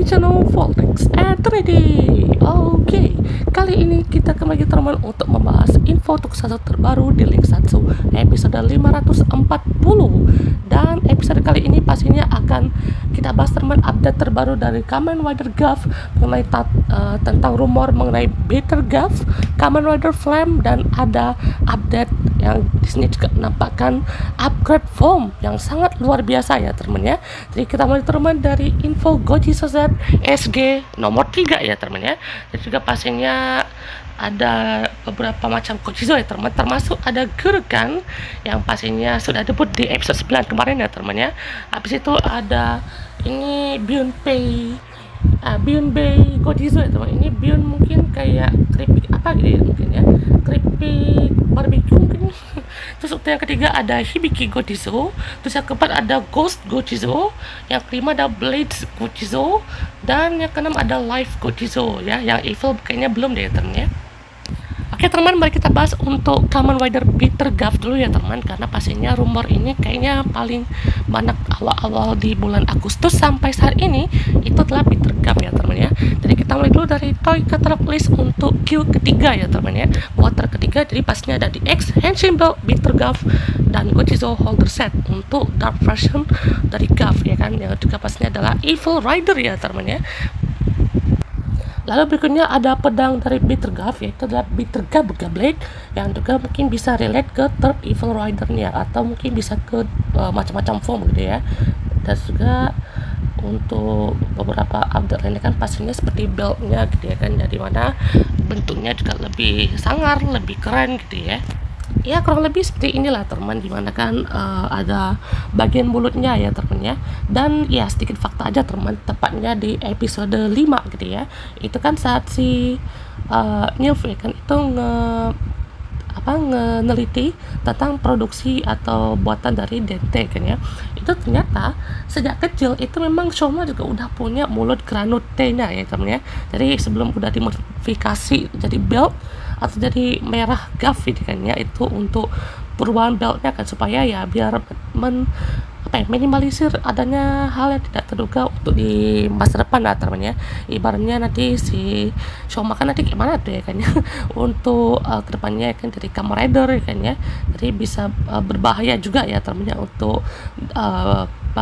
di channel Voltex and 3D. Oke, kali ini kita kembali teman untuk membahas info tokusatsu terbaru di link Satsu episode 540. Dan episode kali ini pastinya akan kita bahas teman update terbaru dari Kamen Rider Gav mengenai tentang rumor mengenai Better Gav, Kamen Rider Flame, dan ada update yang di sini juga menampakkan upgrade form yang sangat luar biasa ya teman ya. Jadi kita mulai teman dari info Goji Sozet SG nomor 3 ya teman ya. Dan juga pastinya ada beberapa macam Gojizo ya teman, termasuk ada Gurkan yang pastinya sudah debut di episode 9 kemarin ya teman ya. Habis itu ada ini Beyonpei Beyonpei Gojizo ya teman. Ini Beyond mungkin kayak keripik apa gitu ya mungkin ya, keripik barbecue mungkin. Terus untuk yang ketiga ada Hibiki Gojizo. Terus yang keempat ada Ghost Gojizo. Yang kelima ada Blades Gojizo. Dan yang keenam ada Life Gojizo ya. Yang evil kayaknya belum deh teman ya. Oke teman, mari kita bahas untuk Kamen Rider Better Gav dulu ya teman, karena pastinya rumor ini kayaknya paling banyak awal-awal di bulan Agustus sampai saat ini itu adalah Better Gav ya teman ya. Jadi kita mulai dulu dari toy catalog list untuk Q ketiga ya teman ya, quarter ketiga. Jadi pastinya ada di X Henshin Belt Better Gav dan Gojizo Holder Set untuk dark version dari Gav ya kan, yang juga pastinya adalah Evil Rider ya teman ya. Lalu berikutnya ada pedang dari Bitter Gav, yaitu adalah Bitter Gav Blade, yang juga mungkin bisa relate ke third Evil Rider-nya, atau mungkin bisa ke macam-macam form gitu ya. Dan juga untuk beberapa update lainnya kan pastinya seperti belt-nya gitu ya kan, jadi mana bentuknya juga lebih sangar, lebih keren gitu ya. Ya kurang lebih seperti inilah teman, dimana kan ada bagian mulutnya ya teman ya. Dan ya sedikit fakta aja teman, tepatnya di episode 5 gitu ya, itu kan saat si Nilf ya kan itu neliti tentang produksi atau buatan dari Dente kan ya. Itu ternyata sejak kecil itu memang Shoma juga udah punya mulut granute-nya ya teman ya. Jadi sebelum udah dimodifikasi jadi belt atau jadi merah Gav gitu kan ya, itu untuk perubahan beltnya kan, supaya ya biar minimalisir adanya hal yang tidak terduga untuk di masa depan lah teman ya. Ibaratnya nanti si Shoma kan nanti gimana tuh ya kan ya untuk kedepannya kan dari Kamen Rider ya kan ya, jadi bisa berbahaya juga ya teman ya untuk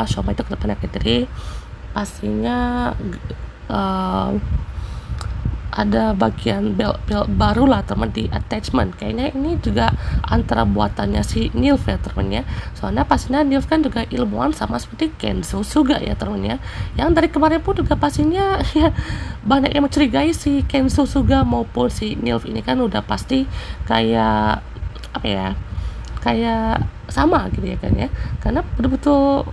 Shoma itu kedepannya kan. Jadi pastinya ada bagian belt baru lah teman di attachment. Kayaknya ini juga antara buatannya si Nilf ya teman ya. Soalnya pastinya Nilf kan juga ilmuwan sama seperti Kenzo Suga ya teman ya. Yang dari kemarin pun juga pastinya ya banyak yang mencurigai si Kenzo Suga maupun si Nilf ini kan udah pasti kayak apa ya, kayak sama gitu ya kan ya. Karena betul-betul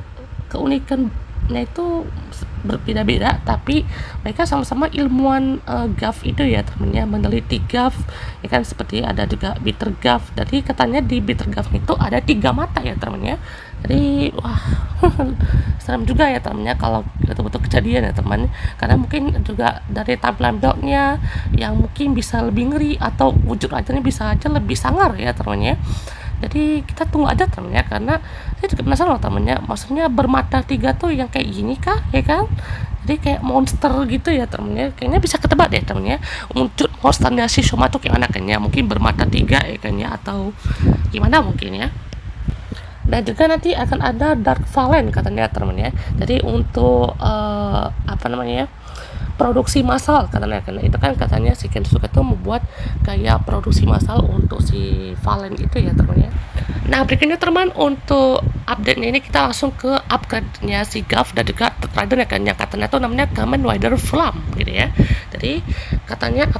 keunikannya itu berbeda-beda, tapi mereka sama-sama ilmuwan Gav itu ya temennya, meneliti Gav ya kan. Seperti ada juga Bitter Gav, jadi katanya di Bitter Gav itu ada 3 mata ya temennya. Jadi wah serem juga ya temennya kalau betul-betul kejadian ya teman, karena mungkin juga dari tampilan beltnya yang mungkin bisa lebih ngeri, atau wujud wajahnya bisa aja lebih sangar ya temennya. Jadi kita tunggu aja temennya, karena saya juga penasaran loh temennya, maksudnya bermata 3 tuh yang kayak gini kah ya kan, jadi kayak monster gitu ya temennya. Kayaknya bisa ketebak deh temennya wujud monsternya si Shoma tuh gimana kan ya, mungkin bermata 3 ya kan ya, atau gimana mungkin ya. Dan juga nanti akan ada Dark Valen katanya temennya, jadi untuk produksi massal katanya, karena itu kan katanya si Kensuke itu membuat kayak produksi massal untuk si Valen itu ya teman ya. Nah berikutnya teman, untuk update-nya ini kita langsung ke upgrade-nya si Gav dan juga Rider ya kan, yang katanya tuh namanya Kamen Rider Flame gitu ya. Jadi katanya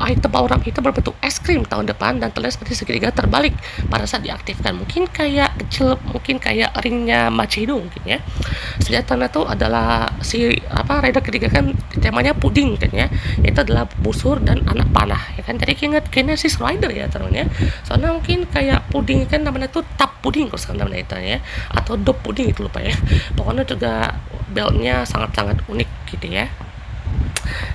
item power up itu berbentuk es krim tahun depan dan terlihat seperti segitiga terbalik pada saat diaktifkan, mungkin kayak kecil, mungkin kayak ringnya Machido mungkin ya. Senjatanya tuh adalah si Rider ketiga kan temanya puding kan ya, itu adalah busur dan anak panah ya kan. Jadi ingat Genesis Rider ya teman ya, soalnya mungkin kayak puding kan namanya tuh tap puding kalau sekarang namanya itu ya, atau dop puding itu lupa ya. Pokoknya juga beltnya sangat-sangat unik gitu ya.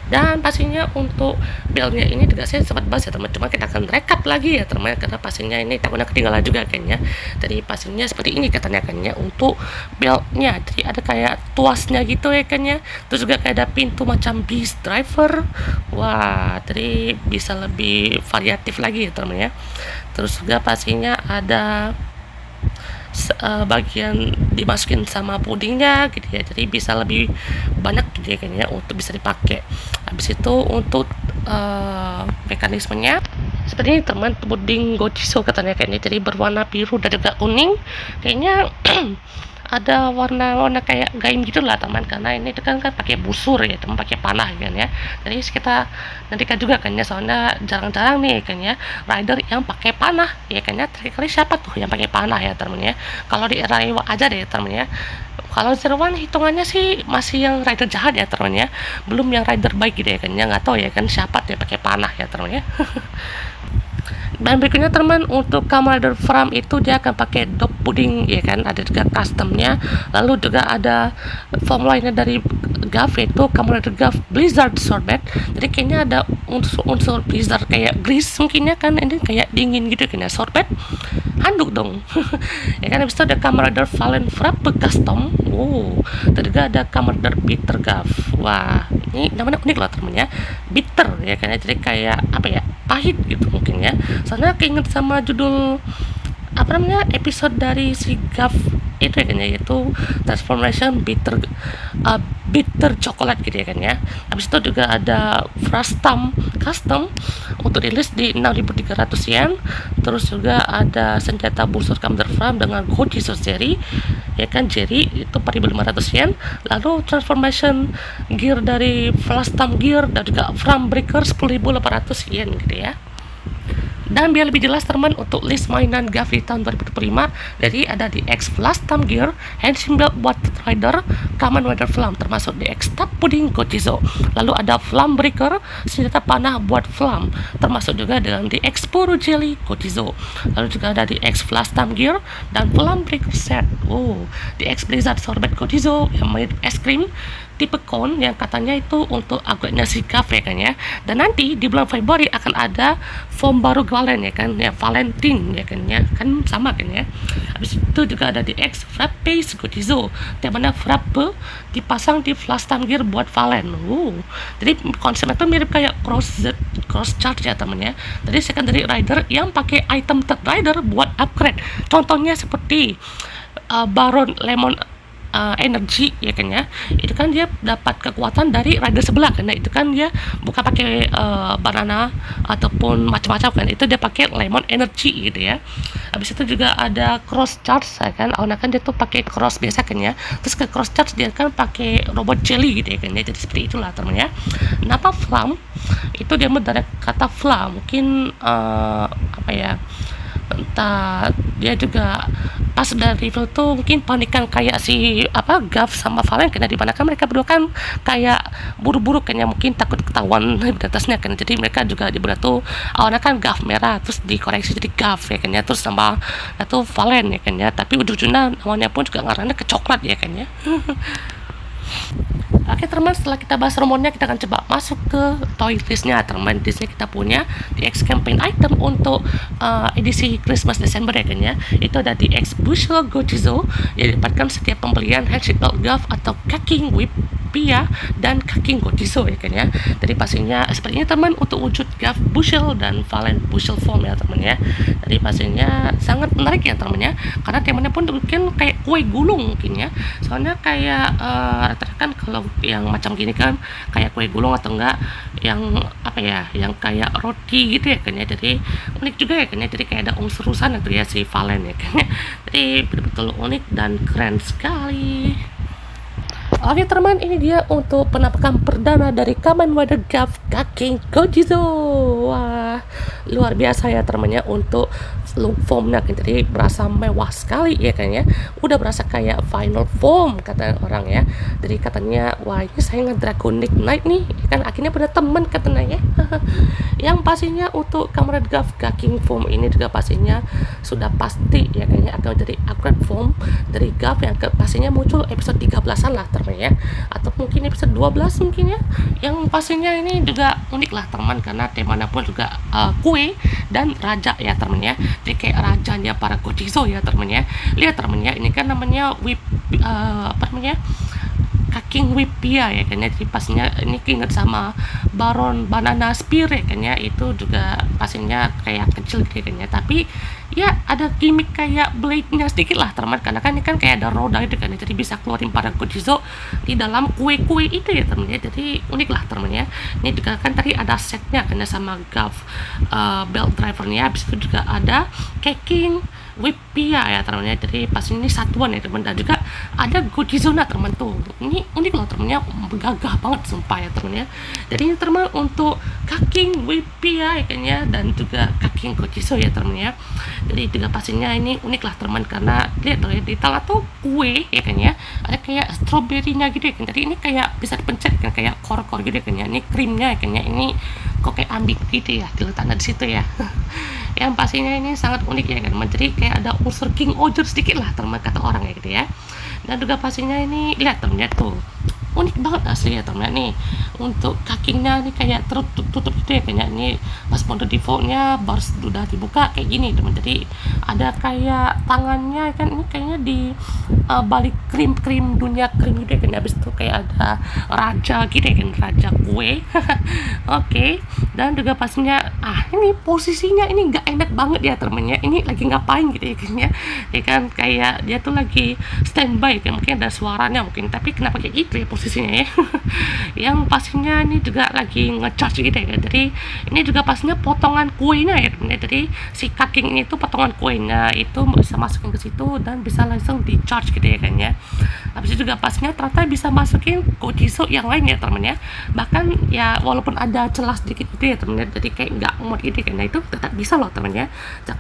Dan pastinya untuk build-nya ini juga saya sempat bahas ya teman, cuma kita akan rekap lagi ya teman, karena pastinya ini takutnya ketinggalan juga kayaknya. Jadi pastinya seperti ini katanya kan ya untuk build-nya. Jadi ada kayak tuasnya gitu ya kan ya, terus juga kayak ada pintu macam beast driver. Wah, jadi bisa lebih variatif lagi ya teman ya. Terus juga pastinya ada bagian dimasukin sama pudingnya gitu ya, jadi bisa lebih banyak gitu ya kayaknya untuk bisa dipakai. Habis itu untuk mekanismenya seperti ini teman, puding gochiso katanya kayaknya, jadi berwarna biru dan juga kuning kayaknya. Ada warna-warna kayak gaim gitu lah teman, karena ini kan pakai busur ya teman, pakai panah kan ya. Jadi kita nantikan juga kan ya, soalnya jarang-jarang nih kan ya rider yang pakai panah ya kan ya. Terakhir siapa tuh yang pakai panah ya teman ya? Kalau di era Ewa aja deh teman ya. Kalau Zero One hitungannya sih masih yang rider jahat ya teman ya, belum yang rider baik gitu ya kan ya. Nggak tahu ya kan siapa tuh yang pakai panah ya teman ya. Dan berikutnya teman, untuk Kamen Rider Fram itu dia akan pakai dog pudding ya kan, ada juga customnya. Lalu juga ada form lainnya dari Gav, yaitu Kamen Rider Gav Blizzard Sorbet. Jadi kayaknya ada unsur Blizzard kayak grease mungkin ya kan, ini kayak dingin gitu kan ya. Sorbet handuk dong. Ya kan. Habis itu ada Kamen Rider Valen Frappe Custom. Tadi juga ada Kamen Rider Bitter Gav. Wah, ini namanya unik lah temennya, bitter ya kan ya, jadi kayak apa ya, pahit gitu mungkin ya. Soalnya keinget sama judul apa namanya episode dari si Gav itu ya kan ya, yaitu Transformation Bitter Chocolate gitu ya kan ya. Habis itu juga ada Frostam Custom untuk rilis di 6.300 yen. Terus juga ada senjata busur Kamen Rider Fram dengan Gochiso Jerry ya kan, Jerry itu 4.500 yen. Lalu Transformation Gear dari Frostam Gear dan juga Fram Breaker 10.800 yen gitu ya. Dan biar lebih jelas teman, untuk list mainan Gav di tahun 2025, jadi ada di X Flastam Gear, Henshin Belt buat Rider, Kamen Rider Flam termasuk di X Tap Pudding Gochizo. Lalu ada Flam Breaker, senjata panah buat Flam, termasuk juga dengan di X Puru Jelly Gochizo. Lalu juga ada di X Flastam Gear dan Flam Breaker Set. Di X Blizzard Sorbet Gochizo yang mirip es krim tipe cone yang katanya itu untuk upgrade-nya si Gav ya kan ya. Dan nanti di bulan Februari akan ada form baru Valen ya kan ya, Valentine ya kan sama kan ya. Habis itu juga ada di X Frappe Gochizo, yang mana Frappe dipasang di Flastam Gear buat Valen. Jadi konsepnya itu mirip kayak cross charge ya temen ya. Jadi secondary rider yang pakai item third rider buat upgrade. Contohnya seperti Baron Lemon energi ya kan ya, itu kan dia dapat kekuatan dari rider sebelah kan ya. Itu kan dia bukan pakai banana ataupun macam-macam kan, itu dia pakai lemon energy gitu ya. Habis itu juga ada cross charge ya kan, awalnya kan dia tuh pakai cross biasa kan ya, terus ke cross charge dia kan pakai robot jelly gitu ya kan ya. Jadi seperti itulah teman ya. Kenapa Flam itu dia dari kata Flam, mungkin apa ya, entah dia juga pas dari review tuh mungkin panikan kayak si Gav sama Valen, karena dimana kan mereka berdua kan kayak buru-buru kayaknya, mungkin takut ketahuan identitasnya kan. Jadi mereka juga dibuat tuh awalnya kan Gav merah, terus dikoreksi jadi Gav ya kan ya, terus sama itu Valen ya kan ya, tapi ujung-ujungnya namanya pun juga ngarangnya ke coklat ya kan ya. Oke teman, setelah kita bahas rumornya, kita akan coba masuk ke toy listnya teman. Di sini kita punya di X campaign item untuk edisi Christmas Desember ya kan ya. Itu ada di X Bushel Gochizo yang didapatkan setiap pembelian Handshake Belt Gav atau Kaking Whip Pia dan Kaking Gochizo ya kan ya. Jadi pastinya seperti ini teman, untuk wujud Gav Bushel dan Valen Bushel form ya teman ya. Jadi pastinya sangat menarik ya teman ya, karena temanya pun mungkin kayak kue gulung mungkin ya. Soalnya kayak kan kalau yang macam gini kan kayak kue gulung atau enggak yang apa ya, yang kayak roti gitu ya kan ya. Jadi unik juga ya kan ya, jadi kayak ada unsur-unsuran itu ya si Valen ya kan ya. Jadi betul-betul unik dan keren sekali. Oke teman, ini dia untuk penampakan perdana dari Kamen Rider Gav Kaking Gochizo. Wah, luar biasa ya temennya untuk look formnya kan. Jadi berasa mewah sekali ya kan ya, udah berasa kayak final form kata orang ya. Jadi katanya wah ini saya nge-Draconic Knight nih ya kan, akhirnya punya temen katanya ya. Yang pastinya untuk kamera Gav King form ini juga pastinya sudah pasti ya kayaknya akan jadi upgrade form dari Gav yang pastinya muncul episode 13-an lah teman ya, atau mungkin episode 12 mungkin ya. Yang pastinya ini juga unik lah teman, karena temanya pun juga kue dan raja ya teman ya. Jadi kayak rajanya para Gojizo ya teman ya. Lihat teman ya, ini kan namanya whip apa namanya, King Whippia ya kan ya. Jadi pastinya ini ingat sama Baron Banana Spear ya kan ya, itu juga pastinya kayak kecil gitu kan ya, tapi ya ada gimmick kayak blade-nya sedikit lah teman, karena kan ini kan kayak ada roda itu kan ya, jadi bisa keluarin para Gojizo di dalam kue-kue itu ya teman ya. Jadi unik lah teman ya. Ini juga kan tadi ada setnya kan ya sama Gav belt drivernya, habis itu juga ada King Whippia ya teman ya. Jadi pas ini satuan ya teman, dan juga ada Gojizona teman tuh. Ini unik loh temennya, gagah banget sumpah ya teman ya. Jadi ini teman untuk King Whippia ya kan ya, dan juga King Gojizo ya teman ya. Jadi juga pastinya ini unik lah teman, karena lihat tuh ya di tengah tuh kue ya kan ya, ada kayak stroberinya gitu ya kan. Jadi ini kayak bisa dipencet kan, kayak kor-kor gitu ya kan ya. Ini krimnya ya kan ya, ini kok kayak ambik gitu ya, diletakkan di situ ya. Yang pastinya ini sangat unik ya kan, jadi kayak ada unsur King Oger sedikit lah teman kata orang ya gitu ya. Dan juga pastinya ini lihat temennya tuh unik banget asli ya temen nih, untuk kakinya nih kayak tertutup gitu ya kayaknya. Ini pas mode defaultnya baru sudah dibuka kayak gini temen, jadi ada kayak tangannya kan, ini kayaknya di balik krim dunia krim gitu ya kan. Habis itu kayak ada raja gitu ya kan, raja kue. Oke. Dan juga pastinya ini posisinya ini nggak enak banget ya temennya, ini lagi ngapain gitu ya kan ya. Ya kan kayak dia tuh lagi standby kan, mungkin ada suaranya mungkin, tapi kenapa kayak gitu ya posisinya ya. Yang pastinya ini juga lagi ngecharge gitu ya. Jadi ini juga pastinya potongan kuenya ya temen. Jadi si King ini tuh potongan kuenya itu bisa masukin ke situ dan bisa langsung di charge gitu ya kan ya. Habis itu juga pastinya ternyata bisa masukin Gojizo yang lain ya temen ya. Bahkan ya walaupun ada celah sedikit gitu ya temen ya, jadi kayak nggak muat gitu kan, nah itu tetap bisa loh temen ya.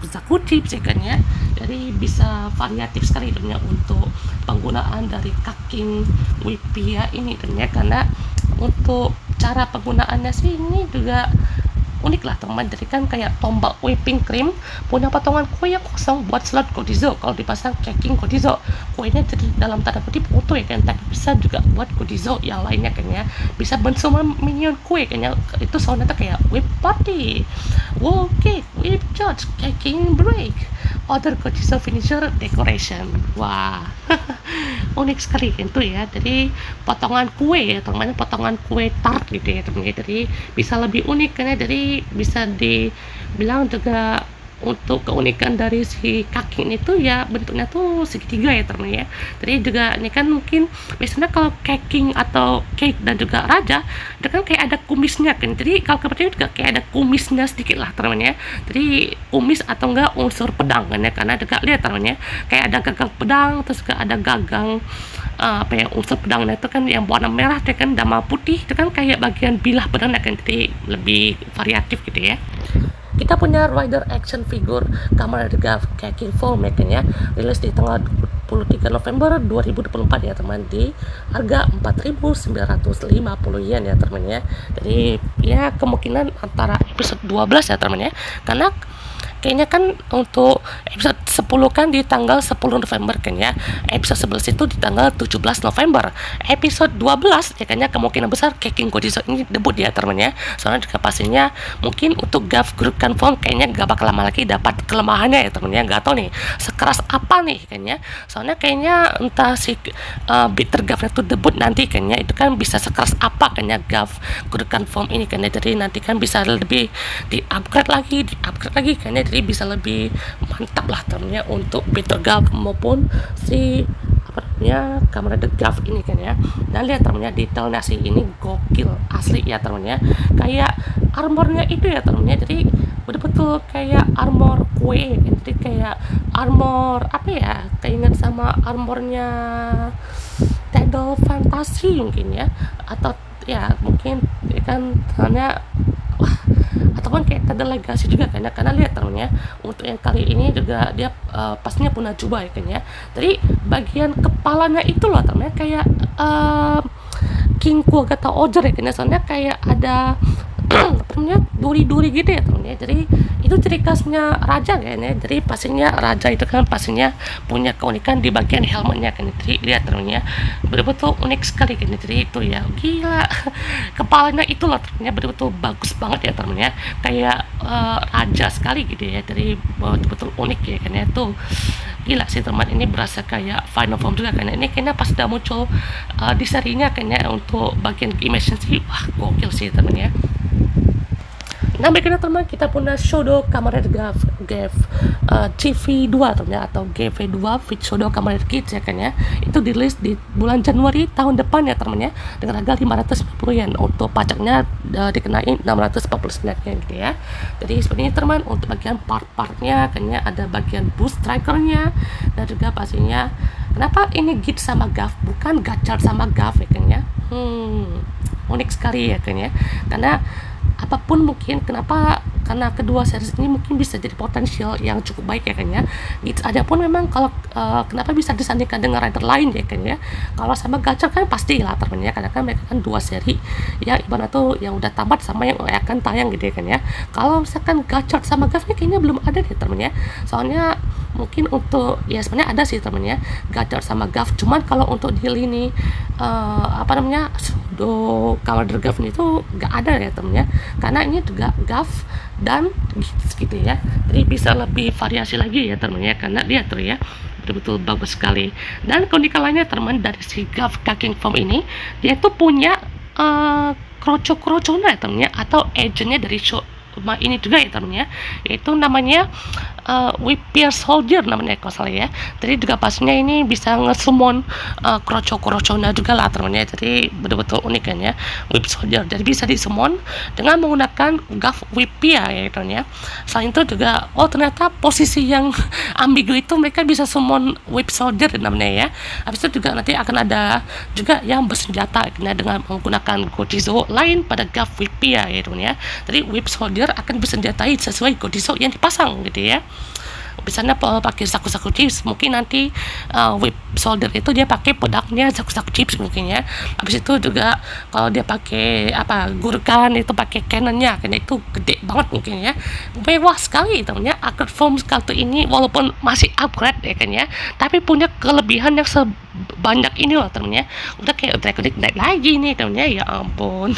Zaku chips ya kan ya. Jadi bisa variatif sekali temen ya untuk penggunaan dari King Whippia ini temen ya, karena untuk cara penggunaannya sih ini juga unik lah teman. Jadi kan kayak tombak whipping cream punya potongan kue yang kosong buat slot Gojizo. Kalau dipasang King Gojizo, kuenya jadi dalam tanda kutip utuh ya kan, tapi bisa juga buat Gojizo yang lainnya kan ya. Bisa bentuk minion kue kan ya. Itu soundnya tuh kayak whip party, wow cake, whip charge, King break, other Gojizo finisher decoration. Wah. Unik sekali itu ya. Jadi potongan kue ya teman, potongan kue tart gitu ya teman. Jadi bisa lebih unik kan ya. Jadi bisa dibilang juga untuk keunikan dari si kaki ini tuh ya bentuknya tuh segitiga ya teman ya. Jadi juga ini kan mungkin biasanya kalau king atau cake dan juga raja itu kan kayak ada kumisnya kan. Jadi kalau kebetulan juga kayak ada kumisnya sedikit lah teman ya. Jadi kumis atau enggak unsur pedang kan ya, karena juga lihat teman ya, kayak ada gagang pedang, terus juga ada gagang apa ya, unsur pedangnya itu kan yang warna merah itu kan, dama putih itu kan kayak bagian bilah pedangnya kan. Jadi lebih variatif gitu ya. Kita punya rider action figure Kamen Rider King form ya kan ya, rilis di tanggal 23 November 2024 ya teman, di harga 4.950 yen ya teman ya. Jadi ya kemungkinan antara episode 12 ya teman ya, karena kayaknya kan untuk episode 10 kan di tanggal 10 November kan ya, episode 11 itu di tanggal 17 November, episode 12 ya kan ya kemungkinan besar King Gojizo ini debut ya teman ya. Soalnya juga pastinya mungkin untuk Gav Gurkhan form kayaknya gak bakal lama lagi dapat kelemahannya ya teman ya, gak tau nih sekeras apa nih kan ya. Soalnya kayaknya entah si Bitter Gav itu debut nanti kan ya, itu kan bisa sekeras apa kan ya Gav Gurkhan form ini kan ya. Jadi nanti kan bisa lebih di upgrade lagi kan ya, jadi bisa lebih mantap lah temennya untuk Bitter Gav maupun si apa namanya Kamen Rider Gav ini kan ya. Dan lihat temennya detailnya sih ini gokil asli ya temennya, kayak armornya itu ya temennya, jadi betul-betul kayak armor kue kan. Jadi kayak armor apa ya, keinget sama armornya Tidal Fantasy mungkin ya, atau ya mungkin kan soalnya ataupun kayak ada legasi juga kan ya, karena lihat temennya untuk yang kali ini juga dia pastinya punya jubah ya kan ya. Jadi bagian kepalanya itu loh temennya kayak King Kuagata Oger ya kan ya, soalnya kayak ada namanya duri-duri gitu ya temen ya. Jadi itu ciri khasnya raja kayaknya. Jadi pastinya raja itu kan pastinya punya keunikan di bagian helmnya kan. Jadi lihat temen ya, betul-betul unik sekali kan. Jadi itu ya gila, kepalanya itu loh temen ya, betul-betul bagus banget ya temen ya, kayak raja sekali gitu ya. Jadi betul-betul unik ya kan ya. Tuh gila sih teman, ini berasa kayak final form juga kan. Ini kayaknya pas udah muncul di serinya kayaknya untuk bagian image sih, wah gokil sih teman ya. Nah berikutnya teman, kita punya Shodo Kamen Rider GV2 teman ya, atau GV2 Fit Shodo Kamen Rider Kids ya kan ya. Itu dirilis di bulan Januari tahun depan ya teman ya, dengan harga 550 yen. Untuk pajaknya dikenain 649 yen gitu ya. Jadi seperti ini teman, untuk bagian part-partnya kayaknya ada bagian boost strikernya, dan juga pastinya kenapa ini Git sama Gav bukan Gachar sama Gav ya kan ya. Unik sekali ya kan ya, karena apapun mungkin kenapa, karena kedua series ini mungkin bisa jadi potensial yang cukup baik ya kan ya. Gitu aja pun memang kalau kenapa bisa disandingkan dengan rider lain ya kan ya. Kalau sama Gachar kan pasti lah temen ya, karena kan mereka kan dua seri yang ibarat tuh yang udah tamat sama yang akan tayang gitu ya kan ya. Kalau misalkan Gachar sama Gav kayaknya belum ada deh temen ya, soalnya mungkin untuk ya sebenarnya ada sih temen ya Gachar sama Gav, cuman kalau untuk di lini Shodo Kamen Rider Gav itu nggak ada ya temen ya, karena ini juga Gav dan gitu ya. Jadi bisa lebih variasi lagi ya temen ya, karena dia tuh ya betul-betul bagus sekali. Dan keunikan lainnya teman dari si Gav Kaking Form ini, dia tuh punya kroco-krocona ya temen ya, atau agentnya dari show ini juga ya temen ya, yaitu namanya Whippear Soldier namanya kalau salah ya. Jadi juga pastinya ini bisa nge-summon kroco-krocona juga lah temen ya. Jadi betul-betul unik kan ya Whip Soldier, jadi bisa disummon dengan menggunakan Gav Whippear ya temen ya. Selain itu juga ternyata posisi yang ambigu itu mereka bisa summon Whip Soldier namanya ya. Habis itu juga nanti akan ada juga yang bersenjata ya, dengan menggunakan Godizo lain pada Gav Whippear ya temen ya. Jadi Whip Soldier akan bersenjatai sesuai Godizo yang dipasang gitu ya. Misalnya pakai saku-saku chips, mungkin nanti Whip Soldier itu dia pakai pedangnya saku-saku chips mungkin ya. Habis itu juga kalau dia pakai Gurkan itu pakai cannonnya, karena itu gede banget mungkin ya. Mewah sekali temennya upgrade form Skalto ini, walaupun masih upgrade ya kan ya, tapi punya kelebihan yang banyak ini loh temennya. Udah kayak Dragon Knight lagi nih temennya, ya ampun.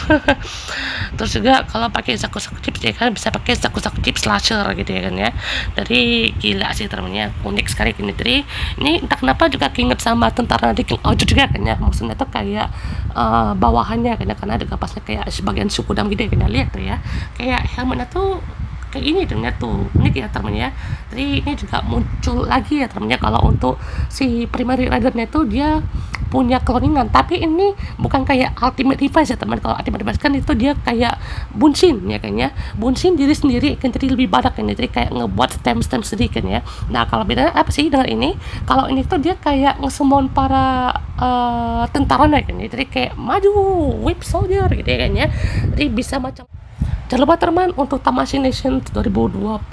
Terus juga kalau pakai saku-saku chips ya kan, bisa pakai saku-saku chips slasher gitu ya kan ya. Jadi gila sih temennya, unik sekali gini. Jadi ini entah kenapa juga keinget sama tentara di King Ojo juga kan ya, maksudnya tuh kayak bawahannya kan ya, karena juga pasnya kayak sebagian suku dam gitu ya kan ya. Lihat tuh ya, kayak helmetnya tuh kayak ini ternyata tuh unik ya temennya. Jadi ini juga muncul lagi ya temennya, kalau untuk si primary ridernya itu dia punya cloningan, tapi ini bukan kayak ultimate device ya teman. Kalau ultimate device kan itu dia kayak bunshin ya kan ya, bunshin diri sendiri kan, jadi lebih badak kan ya, jadi kayak ngebuat stem sedikit kan ya. Nah kalau bedanya apa sih dengan ini, kalau ini tuh dia kayak ngesummon para tentara kan ya, jadi kayak maju Whip Soldier gitu ya kan ya. Jadi bisa macam. Jangan lupa teman, untuk Tamashii Nation 2024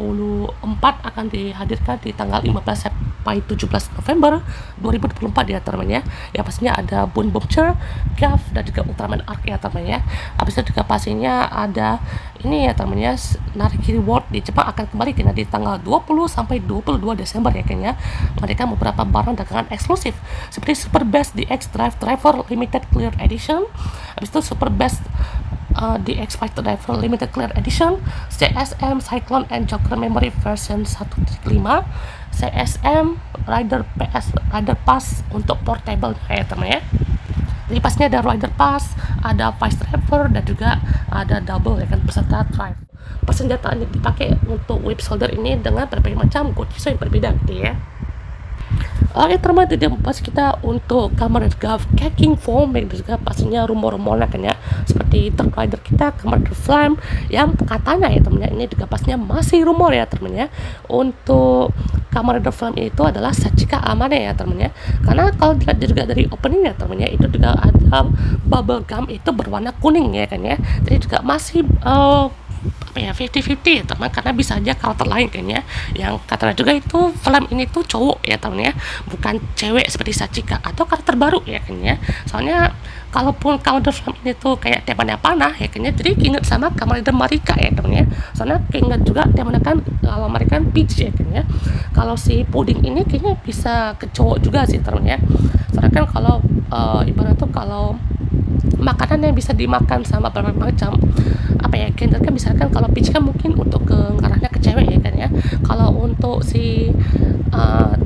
akan dihadirkan di tanggal 15 sampai 17 November 2024 ya teman ya. Ya pastinya ada Boon Bumcher, Gav, dan juga Ultraman Arc ya teman ya. Habis itu juga pastinya ada ini ya teman ya, Nariki Reward di Jepang akan kembali di tanggal 20 sampai 22 Desember ya kayaknya. Mereka beberapa barang dagangan eksklusif seperti Super Best DX Drive Driver Limited Clear Edition. Habis itu Super Best DX Fighter Driver Limited Clear Edition, CSM Cyclone and Joker Memory version 1.5, CSM Rider Pass untuk portable ya teman ya. Jadi pasnya ada Rider Pass, ada Vice Driver, dan juga ada double ya kan, beserta drive. Persenjataan yang dipakai untuk Whip Soldier ini dengan berbagai macam Godizo yang berbeda gitu ya. Oke teman, jadi pas kita untuk Kamen Rider Gav Kaking Form, dan juga pastinya rumor-rumornya kan ya, seperti Dark Rider kita Kamen Rider Flame yang katanya ya temennya, ini juga pastinya masih rumor ya temennya. Untuk Kamen Rider Flame itu adalah Sachika Amane ya temennya, karena kalau dilihat juga dari opening ya temennya, itu juga ada bubble gum itu berwarna kuning ya kan ya. Jadi juga masih apa ya 50-50 ya teman, karena bisa aja karakter lain kayaknya yang katanya juga itu film ini tuh cowok ya teman ya, bukan cewek seperti Sachika, atau karakter baru ya kayaknya. Soalnya kalaupun counter film ini tuh kayak temanya panah ya kayaknya, jadi inget sama Kamen Rider Marika ya teman ya. Soalnya keinget juga temanya kan kalau mereka kan peach ya kayaknya. Kalau si puding ini kayaknya bisa ke cowok juga sih teman ya. Soalnya kan kalau ibarat tuh kalau makanan yang bisa dimakan sama berbagai macam apa ya gender kan, misalkan kalau peach kan mungkin untuk ke ngarahnya ke cewek ya kan ya. Kalau untuk si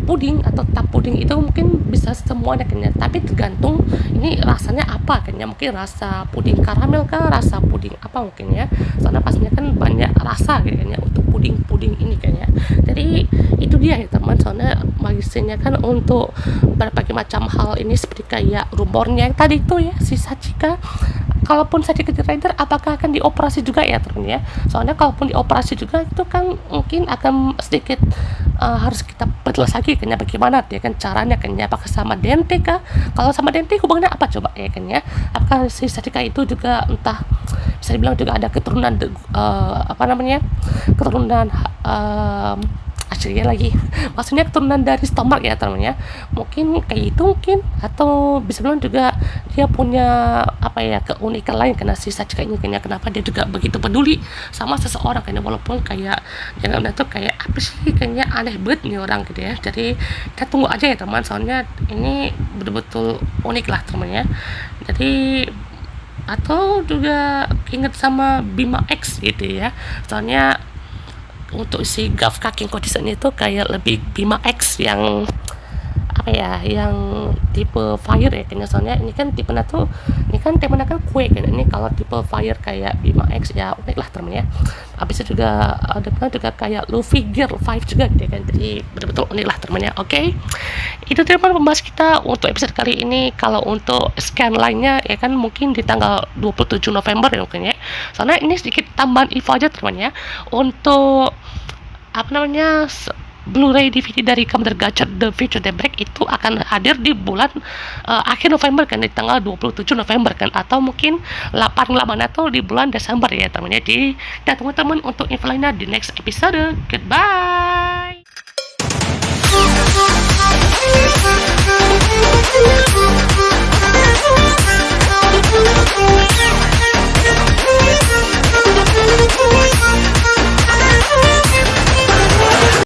puding atau tap puding itu mungkin bisa semuanya kan ya, tapi tergantung ini rasanya apa kan ya, mungkin rasa puding karamel kah, rasa puding apa mungkin ya, soalnya pastinya kan banyak rasa gitu kan ya untuk puding ini kan ya. Jadi itu dia ya teman, soalnya magistrnya kan untuk berbagai macam hal ini, seperti kayak rumornya yang tadi itu ya si Sachika, kalaupun Sachika di Rider apakah akan dioperasi juga ya teman ya. Soalnya kalaupun dioperasi juga itu kan mungkin akan sedikit harus kita perjelas lagi kan ya, bagaimana ya kan caranya kan ya, apakah sama Dente kah, kalau sama Dente hubungannya apa coba ya kan ya, apakah si Sachika itu juga entah bisa dibilang juga ada keturunan apa namanya, keturunan aslinya lagi maksudnya keturunan dari Stomach ya teman-teman ya, mungkin kayak itu mungkin, atau bisa bilang juga dia punya apa ya keunikan lain karena si Sachika ini kayaknya, kenapa dia juga begitu peduli sama seseorang kayaknya, walaupun kayak jangan tuh kayak apa sih kayaknya aneh banget nih orang gitu ya. Jadi kita tunggu aja ya teman, soalnya ini betul-betul unik lah teman ya. Jadi atau juga inget sama Bima X gitu ya, soalnya untuk si Gaf Kaking Kodisen itu kayak lebih Bima X yang apa ya, yang tipe fire ya kayaknya, soalnya ini kan tipenya tuh, ini kan temanya kan kue kan, ini kalau tipe fire kayak Bima X ya unik lah temen ya. Habis itu juga ada juga kayak Luffy Gear 5 juga gitu kan, jadi betul-betul unik lah temennya. Oke, itu teman pembahas kita untuk episode kali ini. Kalau untuk scan lainnya ya kan mungkin di tanggal 27 November ya mungkin ya, soalnya ini sedikit tambahan info aja teman ya, untuk apa namanya Blu-ray DVD dari Kamen Rider Gachet The Future Daybreak itu akan hadir di bulan akhir November kan, di tanggal 27 November kan, atau mungkin paling lamanya tuh di bulan Desember ya teman-teman. Jadi dan teman-teman untuk info lainnya di next episode. Goodbye.